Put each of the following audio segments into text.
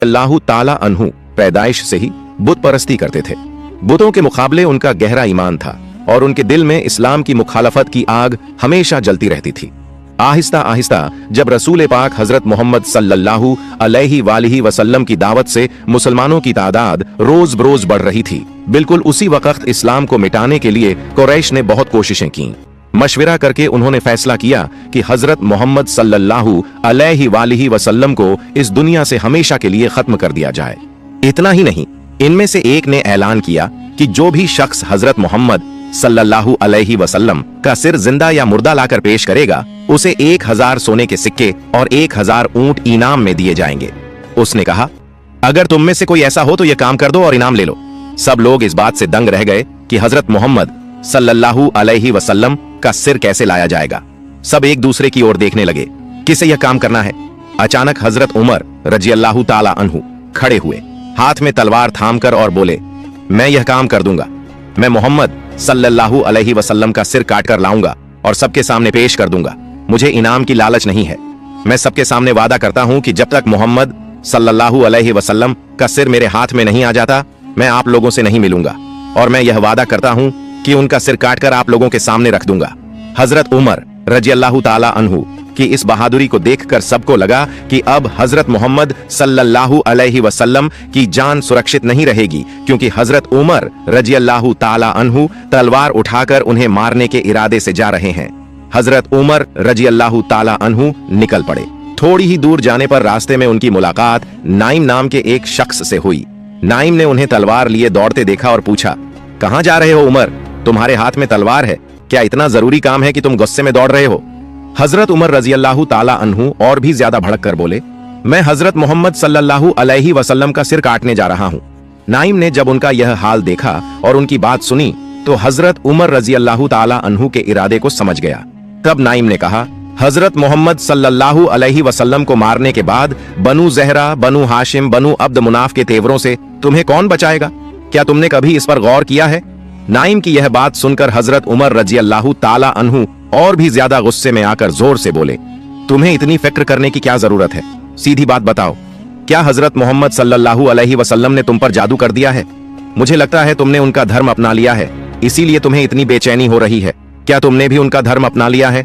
अल्लाह ताला अन्हु पैदाइश से ही बुत परस्ती करते थे। बुतों के मुकाबले उनका गहरा ईमान था और उनके दिल में इस्लाम की मुखालफत की आग हमेशा जलती रहती थी। आहिस्ता आहिस्ता जब रसूल पाक हजरत मोहम्मद सल्लल्लाहु अलैहि वसल्लम की दावत से मुसलमानों की तादाद रोज बरोज बढ़ रही थी, बिल्कुल उसी वक्त इस्लाम को मिटाने के लिए कुरैश ने बहुत कोशिशें की। मशविरा करके उन्होंने फैसला किया कि हजरत मोहम्मद सल्लल्लाहु अलैहि वसल्लम को इस दुनिया से हमेशा के लिए खत्म कर दिया जाए। इतना ही नहीं, इनमें से एक ने ऐलान किया कि जो भी शख्स हजरत मोहम्मद सल्लल्लाहु अलैहि वसल्लम का सिर जिंदा या मुर्दा लाकर पेश करेगा, उसे 1000 सोने के सिक्के और 1000 ऊंट इनाम में दिए जाएंगे। उसने कहा, अगर तुम में से कोई ऐसा हो तो यह काम कर दो और इनाम ले लो। सब लोग इस बात से दंग रह गए कि हजरत मोहम्मद सल्लल्लाहु अलैहि वसल्लम का सिर कैसे लाया जाएगा। सब एक दूसरे की ओर देखने लगे, किसे यह काम करना है। अचानक हजरत उमर रज़ियल्लाहु ताला अन्हु खड़े हुए, हाथ में तलवार थामकर, और बोले, मैं यह काम कर दूंगा। मैं मोहम्मद सल्लल्लाहु अलैहि वसल्लम का सिर काट कर लाऊंगा और सबके सामने पेश कर दूंगा। मुझे इनाम की लालच नहीं है। मैं सबके सामने वादा करता हूं कि जब तक मोहम्मद सल्लल्लाहु अलैहि वसल्लम का सिर मेरे हाथ में नहीं आ जाता, मैं आप लोगों से नहीं मिलूंगा, और मैं यह वादा करता हूं कि उनका सिर काटकर आप लोगों के सामने रख दूंगा। हजरत उमर रज़ियल्लाहु ताला अन्हु की इस बहादुरी को देखकर सबको लगा कि अब हजरत मोहम्मद सल्लल्लाहु अलैहि वसल्लम की जान सुरक्षित नहीं रहेगी, क्योंकि हजरत उमर रज़ियल्लाहु ताला अन्हु तलवार उठाकर उन्हें मारने के इरादे से जा रहे हैं। हजरत उमर रज़ियल्लाहु ताला अन्हु निकल पड़े। थोड़ी ही दूर जाने पर रास्ते में उनकी मुलाकात नाइम नाम के एक शख्स से हुई। नाइम ने उन्हें तलवार लिए दौड़ते देखा और पूछा, कहां जा रहे हो उमर? तुम्हारे हाथ में तलवार है, क्या इतना जरूरी काम है कि तुम गुस्से में दौड़ रहे हो? हजरत उमर रज़ियल्लाहु ताला अन्हु और भी ज्यादा भड़क कर बोले, मैं हजरत मोहम्मद सल्लल्लाहु अलैहि वसल्लम का सिर काटने जा रहा हूं। नाइम ने जब उनका यह हाल देखा और उनकी बात सुनी तो हजरत उमर रज़ियल्लाहु ताला अन्हु के इरादे को समझ गया। तब नाइम ने कहा, हजरत मोहम्मद सल्लल्लाहु अलैहि वसल्लम को मारने के बाद बनु ज़हरा, बनु हाशिम, बनु अब्द मुनाफ के तेवरों से तुम्हें कौन बचाएगा? क्या तुमने कभी इस पर गौर किया है? नाइम की यह बात सुनकर हजरत उमर रज़ियल्लाहु ताला अन्हु और भी ज्यादा गुस्से में आकर जोर से बोले, तुम्हें इतनी फिक्र करने की क्या जरूरत है? सीधी बात बताओ, क्या हजरत मोहम्मद सल्लल्लाहु अलैहि वसल्लम ने तुम पर जादू कर दिया है? मुझे लगता है तुमने उनका धर्म अपना लिया है, इसीलिए तुम्हें इतनी बेचैनी हो रही है। क्या तुमने भी उनका धर्म अपना लिया है?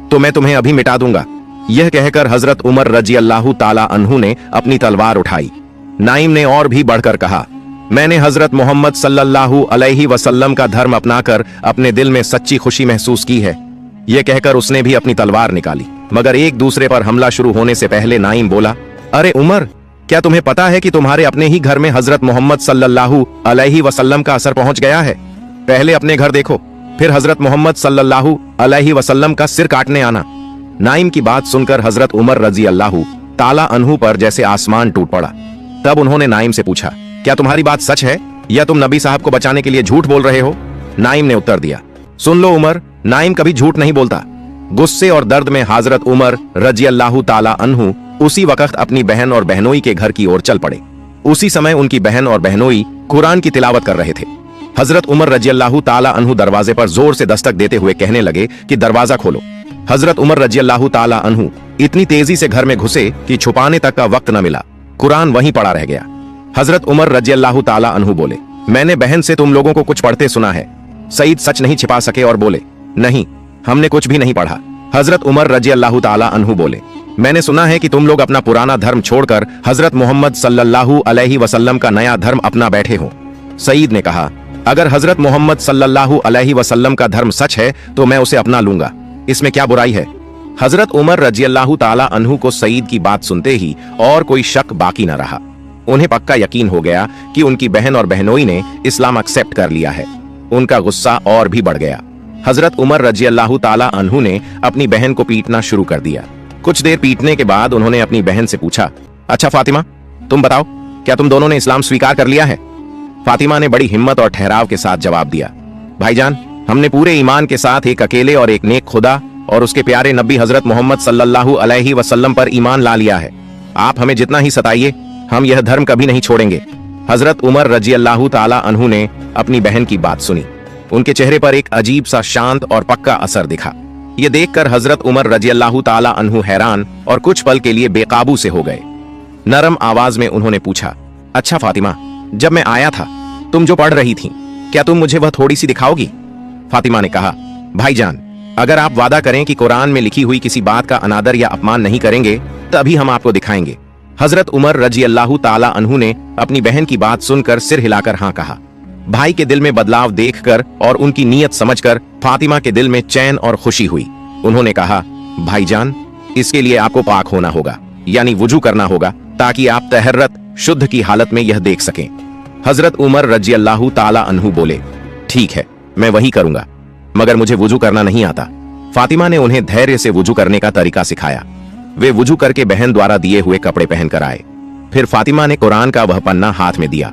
तो मैं तुम्हें अभी मिटा दूंगा। यह कहकर हजरत उमर रज़ियल्लाहु ताला अन्हु ने अपनी तलवार उठाई। नाइम ने और भी बढ़कर कहा, मैंने हजरत मोहम्मद सल्लल्लाहु अलैहि वसल्लम का धर्म अपनाकर अपने दिल में सच्ची खुशी महसूस की है। यह कहकर उसने भी अपनी तलवार निकाली, मगर एक दूसरे पर हमला शुरू होने से पहले नाइम बोला, अरे उमर, क्या तुम्हें पता है कि तुम्हारे अपने ही घर में हजरत मोहम्मद सल्लल्लाहु अलैहि वसल्लम का असर पहुंच गया है? पहले अपने घर देखो, फिर हजरत मोहम्मद सल्लल्लाहु अलैहि वसल्लम का सिर काटने आना। नाइम की बात सुनकर हजरत उमर रज़ियल्लाहु ताला अन्हु पर जैसे आसमान टूट पड़ा। तब उन्होंने नाइम से पूछा, क्या तुम्हारी बात सच है या तुम नबी साहब को बचाने के लिए झूठ बोल रहे हो? नाइम ने उत्तर दिया, सुन लो उमर, नाइम कभी झूठ नहीं बोलता। गुस्से और दर्द में हजरत उमर रज़ियल्लाहु ताला अन्हु उसी वक्त अपनी बहन और बहनोई के घर की ओर चल पड़े। उसी समय उनकी बहन और बहनोई कुरान की तिलावत कर रहे थे। हजरत उमर रज़ियल्लाहु ताला अन्हु दरवाजे पर जोर से दस्तक देते हुए कहने लगे कि दरवाजा खोलो। हजरत उमर रज़ियल्लाहु ताला अन्हु इतनी तेजी से घर में घुसे कि छुपाने तक का वक्त न मिला। कुरान वहीं पड़ा रह गया। हजरत उमर रज़ियल्लाहु ताला अन्हु बोले, मैंने बहन से तुम लोगों को कुछ पढ़ते सुना है। सईद सच नहीं छिपा सके और बोले, नहीं, हमने कुछ भी नहीं पढ़ा। हजरत उमर रज़ियल्लाहु ताला अन्हु बोले, मैंने सुना है कि तुम लोग अपना पुराना धर्म छोड़कर हजरत मोहम्मद सल्लल्लाहु अलैहि वसल्लम का नया धर्म अपना बैठे हो। सईद ने कहा, अगर हजरत मोहम्मद सल्लल्लाहु अलैहि वसल्लम का धर्म सच है तो मैं उसे अपना लूंगा, इसमें क्या बुराई है? हजरत उमर रज़ियल्लाहु ताला अन्हु को सईद की बात सुनते ही और कोई शक बाकी न रहा। उन्हें पक्का यकीन हो गया कि उनकी बहन और बहनोई ने इस्लाम एक्सेप्ट कर लिया है। उनका गुस्सा और भी बढ़ गया। हजरत उमर रज़ियल्लाहु ताला अन्हु ने अपनी बहन को पीटना शुरू कर दिया। कुछ देर पीटने के बाद उन्होंने अपनी बहन से पूछा, अच्छा फातिमा, तुम बताओ, क्या तुम दोनों ने इस्लाम स्वीकार कर लिया है? फातिमा ने बड़ी हिम्मत और ठहराव के साथ जवाब दिया, भाईजान, हमने पूरे ईमान के साथ एक अकेले और एक नेक खुदा और उसके प्यारे नबी हजरत मोहम्मद सल्लल्लाहु अलैहि वसल्लम पर ईमान ला लिया है। आप हमें जितना ही सताइए, हम यह धर्म कभी नहीं छोड़ेंगे। हजरत उमर रज़ियल्लाहु ताला अन्हु ने अपनी बहन की बात सुनी। उनके चेहरे पर एक अजीब सा शांत और पक्का असर दिखा। ये देखकर हजरत उमर रज़ियल्लाहु ताला अन्हु हैरान और कुछ पल के लिए बेकाबू से हो गए। नरम आवाज में उन्होंने पूछा, अच्छा फातिमा, जब मैं आया था तुम जो पढ़ रही थीं, क्या तुम मुझे वह थोड़ी सी दिखाओगी? फातिमा ने कहा, भाईजान, अगर आप वादा करें कि कुरान में लिखी हुई किसी बात का अनादर या अपमान नहीं करेंगे तभी हम आपको दिखाएंगे। हजरत उमर रजी अल्लाह ताला अन्हु ने अपनी बहन की बात सुनकर सिर हिलाकर हाँ कहा। भाई के दिल में बदलाव देखकर और उनकी नीयत समझकर फातिमा के दिल में चैन और खुशी हुई। उन्होंने कहा, भाईजान, इसके लिए आपको पाक होना होगा, यानी वुजू करना होगा, ताकि आप तहरत शुद्ध की हालत में यह देख सकें। हजरत उमर रजी अल्लाह ताला अन्हु बोले, ठीक है, मैं वही करूंगा, मगर मुझे वुजू करना नहीं आता। फातिमा ने उन्हें धैर्य से वुजू करने का तरीका सिखाया। वे वुजू करके बहन द्वारा दिए हुए कपड़े पहनकर आए। फिर फातिमा ने कुरान का वह पन्ना हाथ में दिया।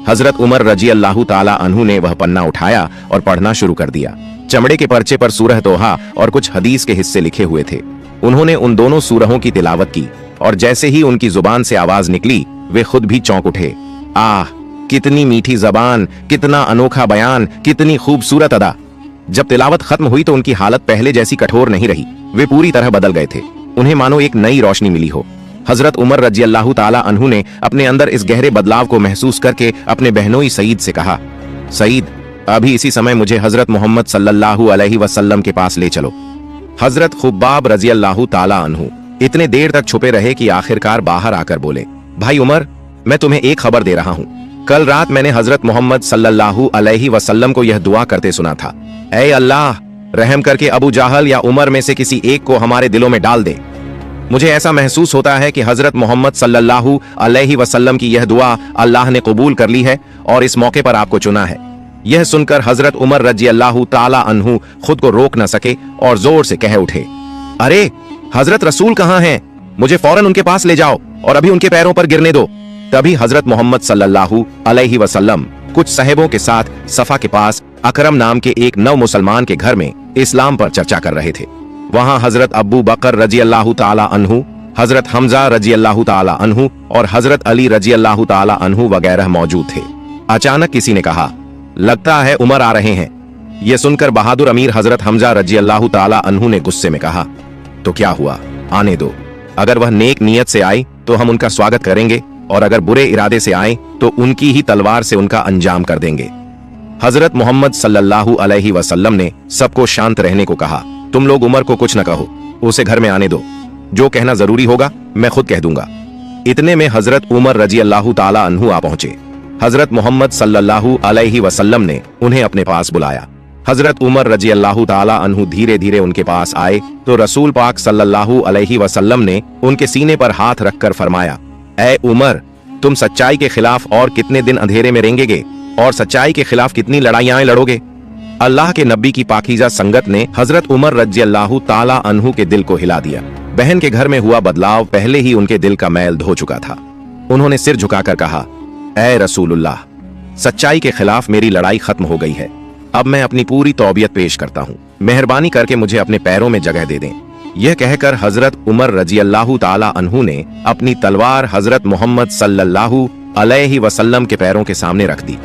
हजरत उमर रजी अल्लाह ताला अन्हु ने वह पन्ना उठाया और पढ़ना शुरू कर दिया। चमड़े के पर्चे पर सूरह तोहा और कुछ हदीस के हिस्से लिखे हुए थे। उन्होंने उन दोनों सूरहों की तिलावत की और जैसे ही उनकी जुबान से आवाज निकली वे खुद भी चौंक उठे। आह, कितनी मीठी जबान, कितना अनोखा बयान, कितनी खूबसूरत अदा। जब तिलावत खत्म हुई तो उनकी हालत पहले जैसी कठोर नहीं रही, वे पूरी तरह बदल गए थे। उन्हें मानो एक नई रोशनी मिली हो। हजरत उमर रजी अल्लाह ताला अन्हु ने अपने अंदर इस गहरे बदलाव को महसूस करके अपने बहनोई सईद से कहा, सईद, अभी इसी समय मुझे हजरत मोहम्मद सल्लल्लाहु अलैहि वसल्लम के पास ले चलो। हजरत खुब्बाब रजी अल्लाह ताला अन्हु इतने देर तक छुपे रहे कि आखिरकार बाहर आकर बोले, भाई उमर, मैं तुम्हें एक खबर दे रहा हूँ। कल रात मैंने हजरत मोहम्मद सल्लल्लाहु अलैहि वसल्लम को यह दुआ करते सुना था, ऐ अल्लाह, रहम करके अबू जाहल या उमर में से किसी एक को हमारे दिलों में डाल दे। मुझे ऐसा महसूस होता है कि हजरत मोहम्मद सल्लल्लाहु अलैहि वसल्लम की यह दुआ अल्लाह ने कबूल कर ली है और इस मौके पर आपको चुना है। यह सुनकर हजरत उमर रजी अल्लाह ताला अन्हु खुद को रोक न सके और जोर से कह उठे, अरे हजरत रसूल कहाँ हैं? मुझे फौरन उनके पास ले जाओ और अभी उनके पैरों पर गिरने दो। तभी हजरत मोहम्मद सल्लल्लाहु अलैहि वसल्लम कुछ साहिबों के साथ सफा के पास अकरम नाम के एक नव मुसलमान के घर में इस्लाम पर चर्चा कर रहे थे। वहां हजरत अबू बकर रजी अल्लाह ताला अन्हु, हजरत हमजा रजी अल्लाह ताला अन्हु और हजरत अली रजी अल्लाह ताला अन्हु वगैरह मौजूद थे। अचानक किसी ने कहा, लगता है उमर आ रहे हैं। यह सुनकर बहादुर अमीर हजरत हमजा रजी अल्लाह ताला अन्हु ने गुस्से में कहा, तो क्या हुआ, आने दो। अगर वह नेक नियत से आए तो हम उनका स्वागत करेंगे और अगर बुरे इरादे से आए तो उनकी ही तलवार से उनका अंजाम कर देंगे। हजरत मोहम्मद सल्लल्लाहु अलैहि वसल्लम ने सबको शांत रहने को कहा। तुम लोग उमर को कुछ न कहो, उसे घर में आने दो। जो कहना जरूरी होगा मैं खुद कह दूंगा। इतने में हजरत उमर रजी अल्लाह ताला अन्हु आ पहुंचे। हजरत मोहम्मद सल्लल्लाहु अलैहि वसल्लम ने उन्हें अपने पास बुलाया। हजरत उमर रजी अल्लाह ताला अन्हु धीरे धीरे उनके पास आए तो रसूल पाक सल्लल्लाहु अलैहि वसल्लम ने उनके सीने पर हाथ रखकर फरमाया, ऐ उमर, तुम सच्चाई के खिलाफ और कितने दिन अंधेरे में रेंगेगे और सच्चाई के खिलाफ कितनी लड़ाइयां लड़ोगे? अल्लाह के नबी की पाकीज़ा संगत ने हजरत उमर रजी अल्लाह ताला अन्हु के दिल को हिला दिया। बहन के घर में हुआ बदलाव पहले ही उनके दिल का मैल धो चुका था। उन्होंने सिर झुकाकर कहा, ऐ रसूलुल्लाह, सच्चाई के खिलाफ मेरी लड़ाई खत्म हो गई है। अब मैं अपनी पूरी तौबियत पेश करता हूँ। मेहरबानी करके मुझे अपने पैरों में जगह दे दें। यह कहकर हजरत उमर रजी अल्लाह ताला अन्हु ने अपनी तलवार हजरत मोहम्मद सल्लल्लाहु अलैहि वसल्लम के पैरों के सामने रख दी।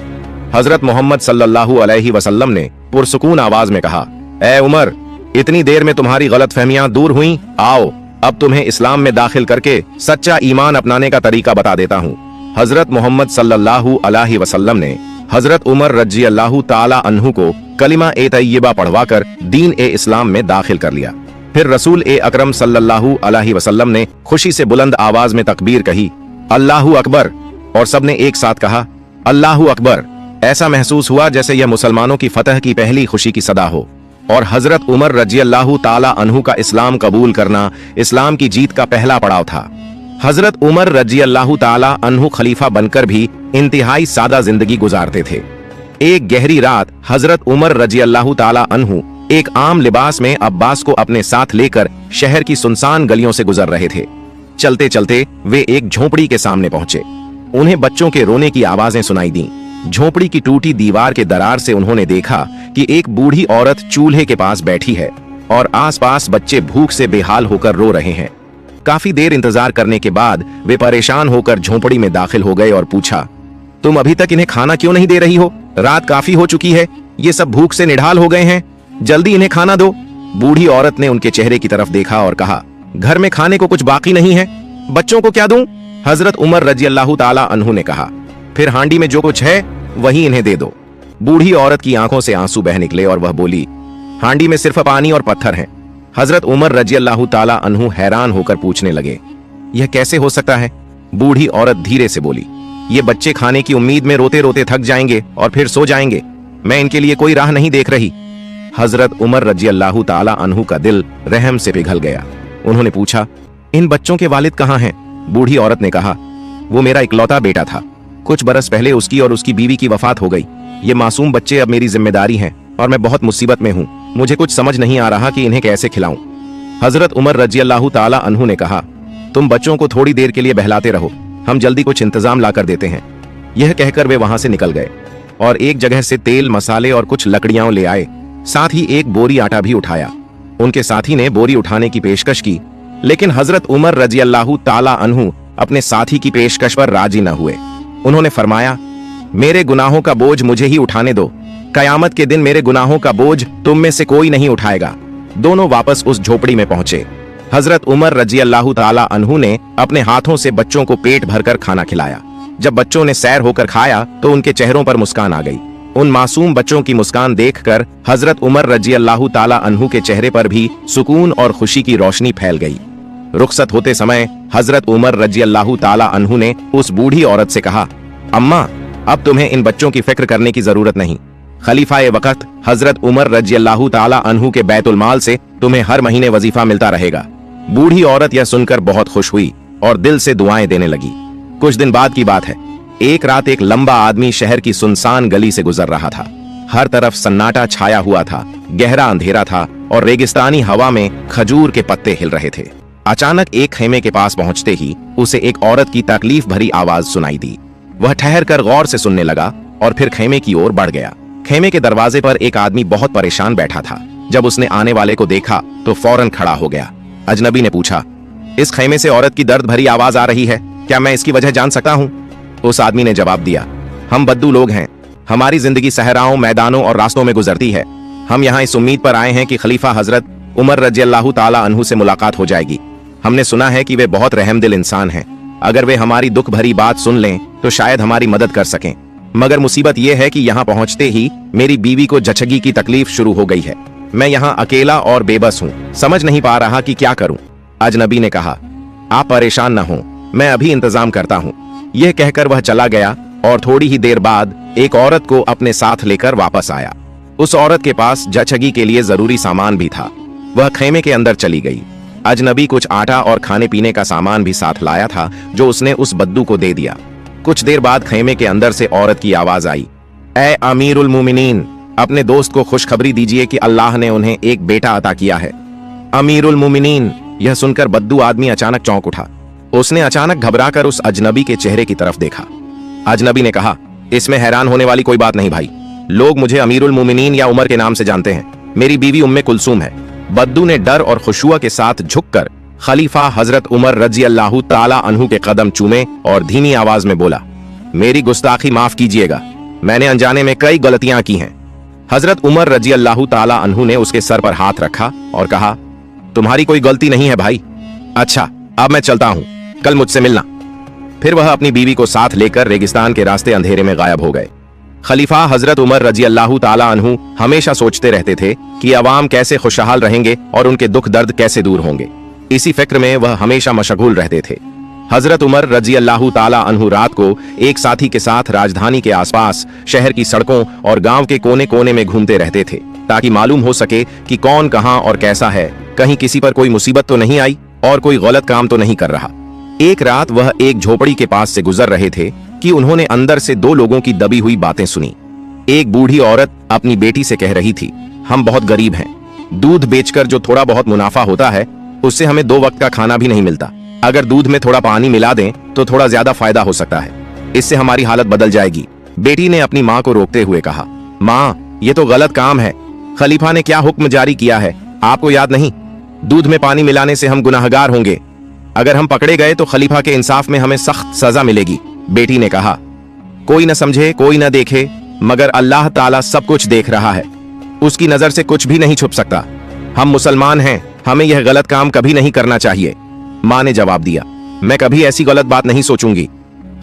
हजरत मोहम्मद सल्लल्लाहु अलैहि वसल्लम ने पुरसुकून आवाज में कहा, ऐ उमर, इतनी देर में तुम्हारी गलतफहमियां दूर हुई। आओ, अब तुम्हें इस्लाम में दाखिल करके सच्चा ईमान अपनाने का तरीका बता देता हूँ। हजरत मोहम्मद सल्लल्लाहु अलैहि वसल्लम ने हजरत उमर रजी अल्लाह ताला अन्हु को कलिमा ए तय्यबा पढ़वाकर दीन ए इस्लाम में दाखिल कर लिया। फिर रसूल ए अकरम सल्लल्लाहु अलैहि वसल्लम ने खुशी से बुलंद आवाज में तकबीर कही, अल्लाहु अकबर, और सबने एक साथ कहा, अल्लाहु अकबर। ऐसा महसूस हुआ जैसे यह मुसलमानों की फतह की पहली खुशी की सदा हो। और हजरत उमर रजी अल्लाह ताला अन्हु का इस्लाम कबूल करना इस्लाम की जीत का पहला पड़ाव था। हजरत उमर रजी अल्लाह ताला अन्हु खलीफा बनकर भी इंतहाई सादा जिंदगी गुजारते थे। एक गहरी रात हजरत उमर रजी अल्लाह ताला अन्हु एक आम लिबास में अब्बास को अपने साथ लेकर शहर की सुनसान गलियों से गुजर रहे थे। चलते चलते वे एक झोपड़ी के सामने पहुंचे। उन्हें बच्चों के रोने की आवाजें सुनाई दी। झोपड़ी की टूटी दीवार के दरार से उन्होंने देखा कि एक बूढ़ी औरत चूल्हे के पास बैठी है और आसपास बच्चे भूख से बेहाल होकर रो रहे हैं। काफी देर इंतजार करने के बाद वे परेशान होकर झोपड़ी में दाखिल हो गए और पूछा, तुम अभी तक इन्हें खाना क्यों नहीं दे रही हो? रात काफी हो चुकी है, ये सब भूख से निढाल हो गए हैं, जल्दी इन्हें खाना दो। बूढ़ी औरत ने उनके चेहरे की तरफ देखा और कहा, घर में खाने को कुछ बाकी नहीं है, बच्चों को क्या दूं? हजरत उमर रजी अल्लाह ताला अन्हु ने कहा, फिर हांडी में जो कुछ है वही इन्हें दे दो। बूढ़ी औरत की आंखों से आंसू बह निकले और वह बोली, हांडी में सिर्फ पानी और पत्थर हैं। हजरत उमर रजी अल्लाह ताला अन्हु हैरान होकर पूछने लगे, यह कैसे हो सकता है? बूढ़ी औरत धीरे से बोली, ये बच्चे खाने की उम्मीद में रोते रोते थक जाएंगे और फिर सो जाएंगे। मैं इनके लिए कोई राह नहीं देख रही। हजरत उमर रजी अल्लाह ताला अन्हु का दिल रहम से पिघल गया। उन्होंने पूछा, इन बच्चों के वालिद कहाँ हैं? बूढ़ी औरत ने कहा, वो मेरा इकलौता बेटा था। कुछ बरस पहले उसकी और उसकी बीवी की वफात हो गई। ये मासूम बच्चे अब मेरी जिम्मेदारी हैं और मैं बहुत मुसीबत में हूँ। मुझे कुछ समझ नहीं आ रहा कि इन्हें कैसे खिलाऊं। हजरत उमर रजी अल्लाह ताला अन्हु ने कहा, तुम बच्चों को थोड़ी देर के लिए बहलाते रहो, हम जल्दी कुछ इंतजाम ला कर देते हैं। यह कहकर वे वहां से निकल गए और एक जगह से तेल, मसाले और कुछ लकड़ियां ले आए। साथ ही एक बोरी आटा भी उठाया। उनके साथी ने बोरी उठाने की पेशकश की, लेकिन हजरत उमर रजी अल्लाह ताला अन्हु अपने साथी की पेशकश पर राजी न हुए। उन्होंने फरमाया, मेरे गुनाहों का बोझ मुझे ही उठाने दो। कयामत के दिन मेरे गुनाहों का बोझ तुम में से कोई नहीं उठाएगा। दोनों वापस उस झोपड़ी में पहुंचे। हजरत उमर रजी अल्लाह ताला अन्हु ने अपने हाथों से बच्चों को पेट भरकर खाना खिलाया। जब बच्चों ने सैर होकर खाया तो उनके चेहरों पर मुस्कान आ गई। उन मासूम बच्चों की मुस्कान देखकर हजरत उमर रजी अल्लाह ताला अन्हु के चेहरे पर भी सुकून और खुशी की रोशनी फैल गई। रुखसत होते समय हजरत उमर रजी अल्लाह ताला अन्हु ने उस बूढ़ी औरत से कहा, अम्मा, अब तुम्हें इन बच्चों की फिक्र करने की जरूरत नहीं। खलीफाए वक्त हजरत उमर रजी अल्लाह ताला अन्हु के बैतुल माल से तुम्हें हर महीने वजीफा मिलता रहेगा। बूढ़ी औरत यह सुनकर बहुत खुश हुई और दिल से दुआएं देने लगी। कुछ दिन बाद की बात है। एक रात एक लंबा आदमी शहर की सुनसान गली से गुजर रहा था। हर तरफ सन्नाटा छाया हुआ था, गहरा अंधेरा था और रेगिस्तानी हवा में खजूर के पत्ते हिल रहे थे। अचानक एक खेमे के पास पहुंचते ही उसे एक औरत की तकलीफ भरी आवाज सुनाई दी। वह ठहर कर गौर से सुनने लगा और फिर खेमे की ओर बढ़ गया। खेमे के दरवाजे पर एक आदमी बहुत परेशान बैठा था। जब उसने आने वाले को देखा तो फौरन खड़ा हो गया। अजनबी ने पूछा, इस खेमे से औरत की दर्द भरी आवाज आ रही है, क्या मैं इसकी वजह जान सकता हूँ? उस आदमी ने जवाब दिया, हम बद्दू लोग हैं। हमारी जिंदगी सहराओं, मैदानों और रास्तों में गुजरती है। हम यहाँ इस उम्मीद पर आए हैं कि खलीफा हजरत उमर रजी अल्लाह ताला अन्हु से मुलाकात हो जाएगी। हमने सुना है कि वे बहुत रहमदिल इंसान हैं। अगर वे हमारी दुख भरी बात सुन लें तो शायद हमारी मदद कर सकें। मगर मुसीबत यह है कि यहाँ पहुंचते ही मेरी बीवी को जचगी की तकलीफ शुरू हो गई है। मैं यहाँ अकेला और बेबस हूँ, समझ नहीं पा रहा कि क्या करूँ। अजनबी ने कहा, आप परेशान न हो, मैं अभी इंतजाम करता हूँ। यह कहकर वह चला गया और थोड़ी ही देर बाद एक औरत को अपने साथ लेकर वापस आया। उस औरत के पास जचगी के लिए जरूरी सामान भी था। वह खेमे के अंदर चली गई। अजनबी कुछ आटा और खाने पीने का सामान भी साथ लाया था जो उसने उस बद्दू को दे दिया। कुछ देर बाद खेमे के अंदर से औरत की आवाज आई, ए अमीरुल मोमिनीन, अपने दोस्त को खुशखबरी दीजिए कि अल्लाह ने उन्हें एक बेटा अता किया है। अमीरुल मोमिनीन, यह सुनकर बद्दू आदमी अचानक चौंक उठा। उसने अचानक घबराकर उस अजनबी के चेहरे की तरफ देखा। अजनबी ने कहा, इसमें हैरान होने वाली कोई बात नहीं भाई। लोग मुझे अमीरुल मोमिनीन या उमर के नाम से जानते हैं। मेरी बीवी उम्मे कुलसूम है। बद्दू ने डर और खुशुआ के साथ झुककर खलीफा हजरत उमर रजी अल्लाह ताला अन्हु के कदम चूमे और धीमी आवाज में बोला, मेरी गुस्ताखी माफ कीजिएगा, मैंने अनजाने में कई गलतियां की हैं। हजरत उमर रजी अल्लाह ताला अन्हु ने उसके सर पर हाथ रखा और कहा, तुम्हारी कोई गलती नहीं है भाई। अच्छा, अब मैं चलता हूं, कल मुझसे मिलना। फिर वह अपनी बीवी को साथ लेकर रेगिस्तान के रास्ते अंधेरे में गायब हो गए। खलीफा हजरत उमर रजी अल्लाह ताला अन्हु हमेशा सोचते रहते थे कि अवाम कैसे खुशहाल रहेंगे और उनके दुख दर्द कैसे दूर होंगे। इसी फिक्र में वह हमेशा मशगूल रहते थे। हजरत उमर रजी अल्लाह ताला अन्हु रात को एक साथी के साथ राजधानी के आसपास शहर की सड़कों और गांव के कोने कोने में घूमते रहते थे ताकि मालूम हो सके कि कौन कहां और कैसा है, कहीं किसी पर कोई मुसीबत तो नहीं आई और कोई गलत काम तो नहीं कर रहा। एक रात वह एक झोपड़ी के पास से गुजर रहे थे कि उन्होंने अंदर से दो लोगों की दबी हुई बातें सुनी। एक बूढ़ी औरत अपनी बेटी से कह रही थी, हम बहुत गरीब हैं, दूध बेचकर जो थोड़ा बहुत मुनाफा होता है उससे हमें 2 वक्त का खाना भी नहीं मिलता। अगर दूध में थोड़ा पानी मिला दें तो थोड़ा ज्यादा फायदा हो सकता है, इससे हमारी हालत बदल जाएगी। बेटी ने अपनी माँ को रोकते हुए कहा, माँ, ये तो गलत काम है। खलीफा ने क्या हुक्म जारी किया है आपको याद नहीं? दूध में पानी मिलाने से हम गुनाहगार होंगे। अगर हम पकड़े गए तो खलीफा के इंसाफ में हमें सख्त सजा मिलेगी। बेटी ने कहा, कोई न समझे, कोई न देखे, मगर अल्लाह ताला सब कुछ देख रहा है, उसकी नजर से कुछ भी नहीं छुप सकता। हम मुसलमान हैं, हमें यह गलत काम कभी नहीं करना चाहिए। माँ ने जवाब दिया, मैं कभी ऐसी गलत बात नहीं सोचूंगी।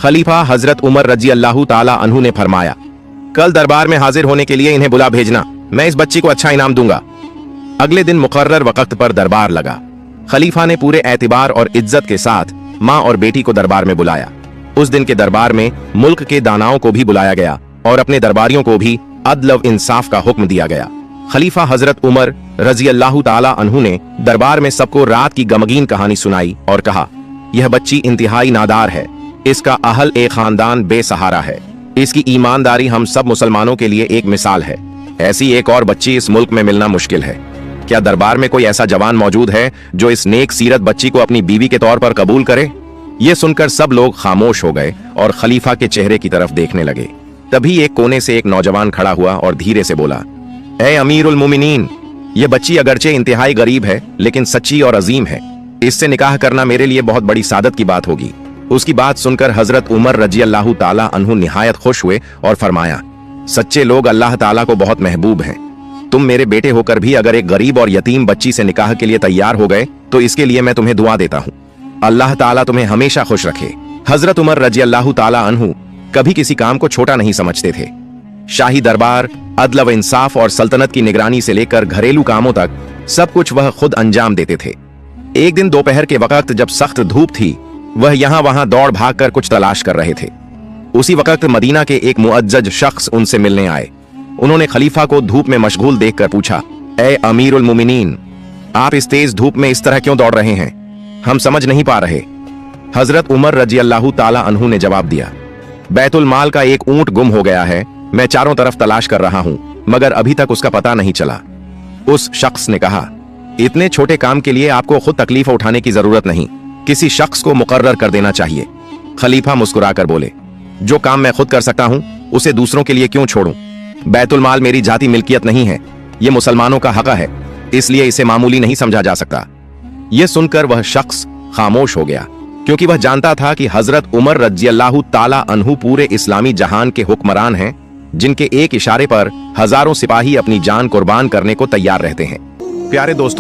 खलीफा हजरत उमर रजी अल्लाह ताला अन्हु ने फरमाया, कल दरबार में हाजिर होने के लिए इन्हें बुला भेजना, मैं इस बच्ची को अच्छा इनाम दूंगा। अगले दिन मुकर्रर वक्त पर दरबार लगा। खलीफा ने पूरे एतबार और इज्जत के साथ माँ और बेटी को दरबार में बुलाया। उस दिन के दरबार में मुल्क के दानाओं को भी बुलाया गया और अपने दरबारियों को भी अदल व इंसाफ का हुक्म दिया गया। खलीफा हजरत उमर रजी अल्लाह ताला अन्हु ने दरबार में सबको रात की गमगीन कहानी सुनाई और कहा, यह बच्ची इंतहाई नादार है, इसका अहल ए खानदान बेसहारा है, इसकी ईमानदारी हम सब मुसलमानों के लिए एक मिसाल है। ऐसी एक और बच्ची इस मुल्क में मिलना मुश्किल है। क्या दरबार में कोई ऐसा जवान मौजूद है जो इस नेक सीरत बच्ची को अपनी बीवी के तौर पर कबूल करे? ये सुनकर सब लोग खामोश हो गए और खलीफा के चेहरे की तरफ देखने लगे। तभी एक कोने से एक नौजवान खड़ा हुआ और धीरे से बोला, ए अमीरुल मोमिनीन, ये बच्ची अगरचे इंतहाई गरीब है लेकिन सच्ची और अजीम है, इससे निकाह करना मेरे लिए बहुत बड़ी सादत की बात होगी। उसकी बात सुनकर हजरत उमर रजी अल्लाह ताला अन्हु निहायत खुश हुए और फरमाया, सच्चे लोग अल्लाह ताला को बहुत महबूब हैं। तुम मेरे बेटे होकर भी अगर एक गरीब और यतीम बच्ची से निकाह के लिए तैयार हो गए तो इसके लिए मैं तुम्हें दुआ देता हूँ। अल्लाह ताला तुम्हें हमेशा खुश रखे। हजरत उमर रजी अल्लाह ताला अन्हु कभी किसी काम को छोटा नहीं समझते थे। शाही दरबार, अदल व इंसाफ और सल्तनत की निगरानी से लेकर घरेलू कामों तक सब कुछ वह खुद अंजाम देते थे। एक दिन दोपहर के वक्त जब सख्त धूप थी, वह यहाँ वहां दौड़ भाग कर कुछ तलाश कर रहे थे। उसी वक्त मदीना के एक मुअज्जज शख्स उनसे मिलने आए। उन्होंने खलीफा को धूप में मशगूल देखकर पूछा, ए अमीरुल मोमिनीन, आप इस तेज धूप में इस तरह क्यों दौड़ रहे हैं? हम समझ नहीं पा रहे। हजरत उमर रजी अल्लाह ताला अन्हु ने जवाब दिया, बैतुल माल का एक ऊंट गुम हो गया है, मैं चारों तरफ तलाश कर रहा हूं मगर अभी तक उसका पता नहीं चला। उस शख्स ने कहा, इतने छोटे काम के लिए आपको खुद तकलीफ उठाने की जरूरत नहीं, किसी शख्स को मुकर्रर कर देना चाहिए। खलीफा मुस्कुराकर बोले, जो काम मैं खुद कर सकता हूं उसे दूसरों के लिए क्यों छोड़ूं? बैतुल माल मेरी जाती मिल्कियत नहीं है, ये मुसलमानों का हक है, इसलिए इसे मामूली नहीं समझा जा सकता। यह सुनकर वह शख्स खामोश हो गया, क्योंकि वह जानता था कि हजरत उमर रजी अल्लाह ताला अन्हु पूरे इस्लामी जहान के हुक्मरान हैं, जिनके एक इशारे पर हजारों सिपाही अपनी जान कुर्बान करने को तैयार रहते हैं। प्यारे दोस्तों,